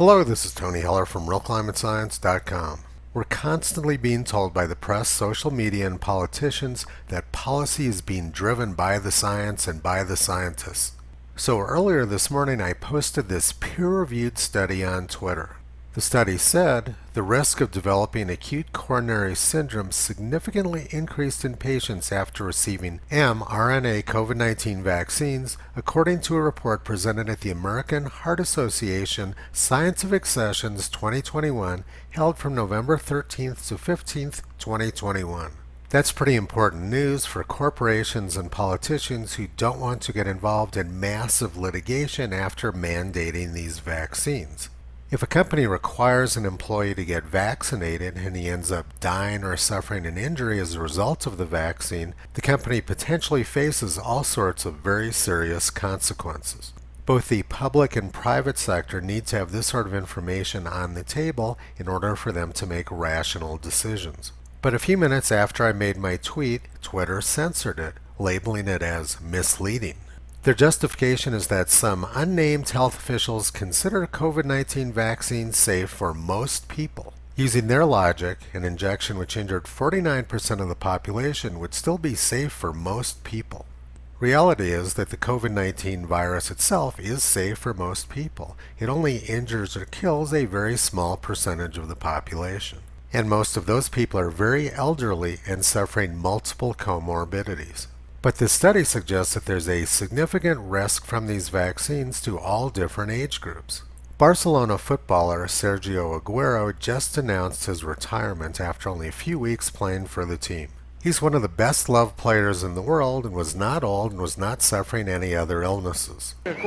Hello, this is Tony Heller from RealClimateScience.com. We're constantly being told by the press, social media, and politicians that policy is being driven by the science and by the scientists. So earlier this morning I posted this peer-reviewed study on Twitter. The study said the risk of developing acute coronary syndrome significantly increased in patients after receiving mRNA COVID-19 vaccines, according to a report presented at the American Heart Association Scientific Sessions 2021, held from November 13th to 15th, 2021. That's pretty important news for corporations and politicians who don't want to get involved in massive litigation after mandating these vaccines. If a company requires an employee to get vaccinated and he ends up dying or suffering an injury as a result of the vaccine, the company potentially faces all sorts of very serious consequences. Both the public and private sector need to have this sort of information on the table in order for them to make rational decisions. But a few minutes after I made my tweet, Twitter censored it, labeling it as misleading. Their justification is that some unnamed health officials consider COVID-19 vaccines safe for most people. Using their logic, an injection which injured 49% of the population would still be safe for most people. Reality is that the COVID-19 virus itself is safe for most people. It only injures or kills a very small percentage of the population. And most of those people are very elderly and suffering multiple comorbidities. But this study suggests that there's a significant risk from these vaccines to all different age groups. Barcelona footballer Sergio Aguero just announced his retirement after only a few weeks playing for the team. He's one of the best loved players in the world and was not old and was not suffering any other illnesses. Vale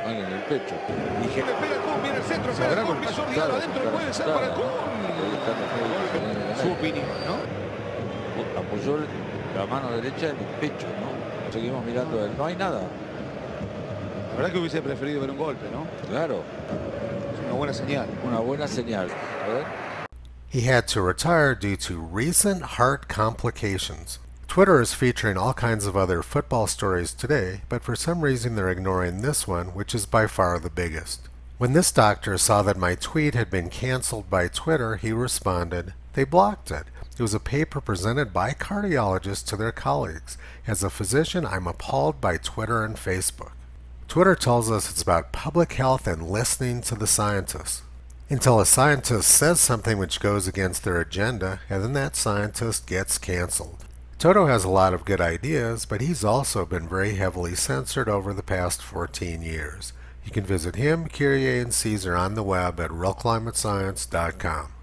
en el pecho. Le pega el Kun, viene el centro, pega el Kun, pisó Vidal adentro, puede ser para el Kun. Su opinión, ¿no? Apoyó la mano derecha en el pecho, ¿no? Seguimos mirando, no hay nada. La verdad que hubiese preferido ver un golpe, ¿no? Claro. Es una buena señal. Una buena señal. A ver. He had to retire due to recent heart complications. Twitter is featuring all kinds of other football stories today, but for some reason they're ignoring this one, which is by far the biggest. When this doctor saw that my tweet had been canceled by Twitter, he responded, "They blocked it. It was a paper presented by cardiologists to their colleagues. As a physician, I'm appalled by Twitter and Facebook." Twitter tells us it's about public health and listening to the scientists. Until a scientist says something which goes against their agenda, and then that scientist gets canceled. Toto has a lot of good ideas, but he's also been very heavily censored over the past 14 years. You can visit him, Kyrie, and Caesar on the web at RealClimateScience.com.